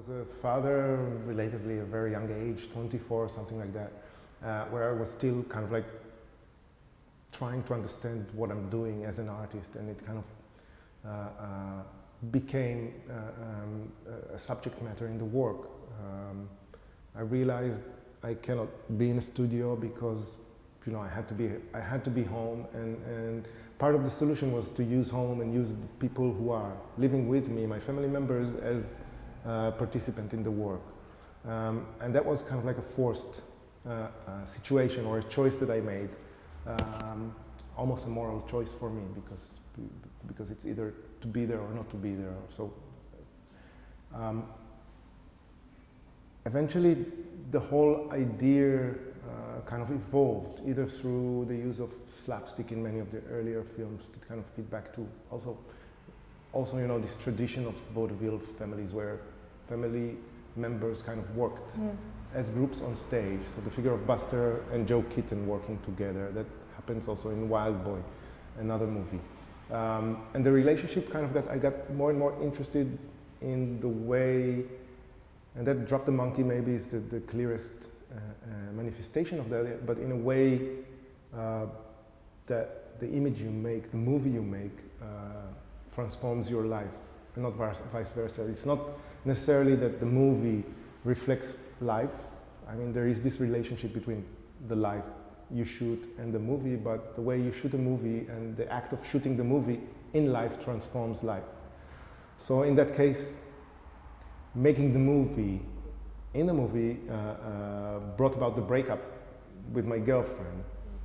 was a father, relatively a very young age, 24, something like that, where I was still kind of like trying to understand what I'm doing as an artist, and it kind of became a subject matter in the work. I realized I cannot be in a studio because, you know, I had to be home, and part of the solution was to use home and use the people who are living with me, my family members, as participant in the work. And that was kind of like a forced situation or a choice that I made, almost a moral choice for me, because it's either to be there or not to be there. So eventually the whole idea kind of evolved, either through the use of slapstick in many of the earlier films to kind of feed back to also, you know, this tradition of vaudeville families where family members kind of worked as groups on stage. So the figure of Buster and Joe Keaton working together, that happens also in Wild Boy, another movie. And the relationship kind of I got more and more interested in the way, and that Drop the Monkey maybe is the clearest manifestation of that, but in a way that the image you make, the movie you make, transforms your life, and not vice versa. It's not necessarily that the movie reflects life. I mean, there is this relationship between the life you shoot and the movie, but the way you shoot a movie and the act of shooting the movie in life transforms life. So in that case, making the movie, in the movie, brought about the breakup with my girlfriend.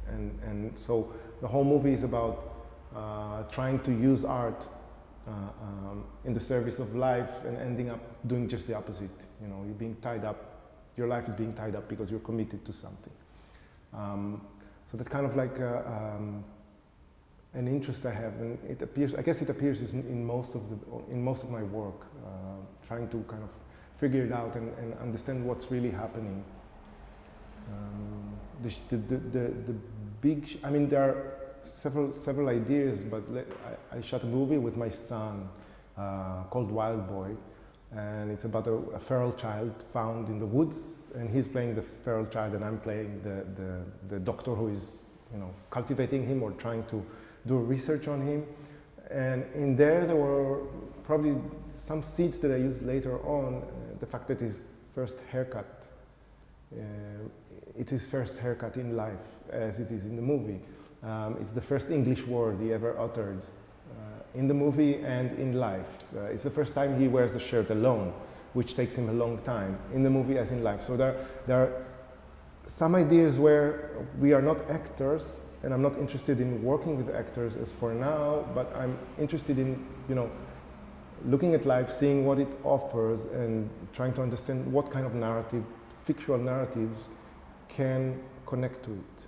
And so the whole movie is about trying to use art in the service of life and ending up doing just the opposite. You know, you're being tied up, your life is being tied up because you're committed to something. So that kind of like an interest I have, and it appears, I guess it appears in most of my work, trying to kind of figure it out and understand what's really happening. The big, I mean, there are several ideas, but I shot a movie with my son called Wild Boy, and it's about a feral child found in the woods, and he's playing the feral child, and I'm playing the doctor who is, you know, cultivating him or trying to do research on him. And in there were probably some seeds that I used later on. The fact that his first haircut, it's his first haircut in life, as it is in the movie. It's the first English word he ever uttered in the movie and in life. It's the first time he wears a shirt alone, which takes him a long time, in the movie as in life. So there are some ideas where we are not actors, and I'm not interested in working with actors as for now, but I'm interested in, you know, looking at life, seeing what it offers, and trying to understand what kind of narrative, fictional narratives, can connect to it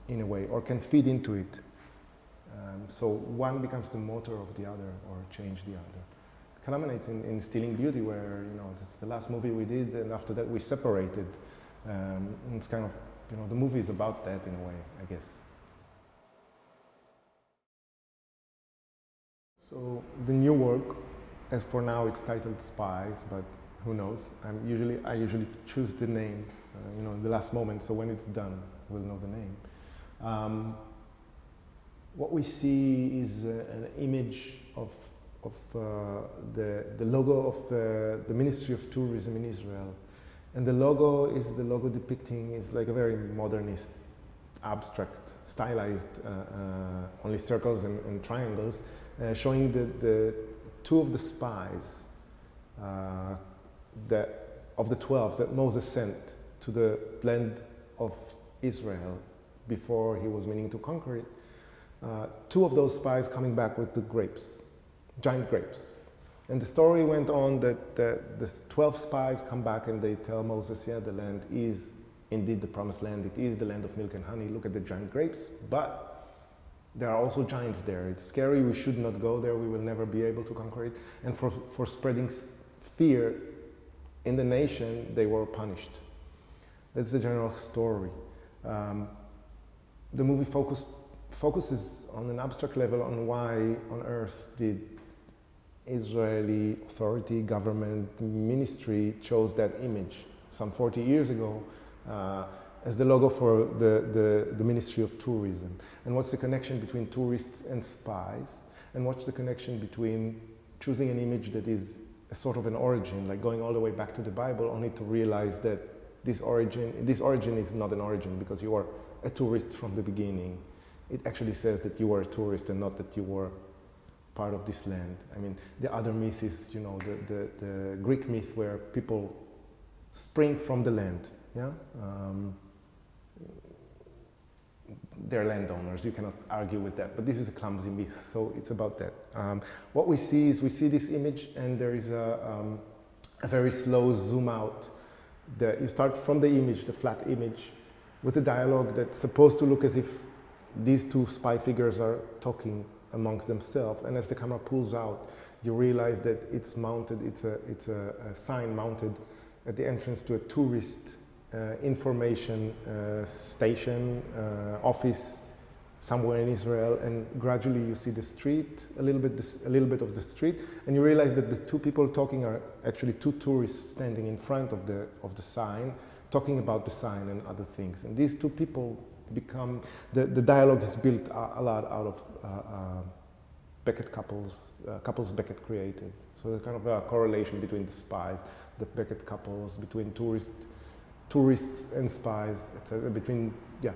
in a way, or can feed into it. So one becomes the motor of the other, or change the other. It culminates in Stealing Beauty, where, you know, it's the last movie we did, and after that we separated. And it's kind of, you know, the movie is about that in a way, I guess. So the new work, as for now, it's titled Spies, but who knows? I usually choose the name, you know, in the last moment. So when it's done, we'll know the name. What we see is an image of the logo of the Ministry of Tourism in Israel. And the logo is the logo depicting, is like a very modernist, abstract, stylized, only circles and triangles, showing the two of the spies of the 12 that Moses sent to the land of Israel before he was meaning to conquer it. Two of those spies coming back with the grapes, giant grapes. And the story went on that the 12 spies come back and they tell Moses, yeah, the land is indeed the promised land. It is the land of milk and honey. Look at the giant grapes, but there are also giants there. It's scary. We should not go there. We will never be able to conquer it. And for spreading fear in the nation, they were punished. That's the general story. The movie focuses on an abstract level on why on earth did Israeli authority, government, ministry chose that image some 40 years ago as the logo for the Ministry of Tourism. And what's the connection between tourists and spies? And what's the connection between choosing an image that is a sort of an origin, like going all the way back to the Bible, only to realize that this origin is not an origin because you are a tourist from the beginning. It actually says that you were a tourist and not that you were part of this land. I mean, the other myth is, you know, the Greek myth where people spring from the land, yeah? They're landowners, you cannot argue with that, but this is a clumsy myth, so it's about that. What we see is, we see this image and there is a very slow zoom out. You start from the image, the flat image, with a dialogue that's supposed to look as if these two spy figures are talking amongst themselves, and as the camera pulls out, you realize that it's mounted, it's a sign mounted at the entrance to a tourist information station, office somewhere in Israel, and gradually you see the street, a little bit of the street, and you realize that the two people talking are actually two tourists standing in front of the sign, talking about the sign and other things. And these two people become, the dialogue is built a lot out of Beckett couples Beckett created. So there's kind of a correlation between the spies, the Beckett couples, between tourists and spies, etc. Between, yeah,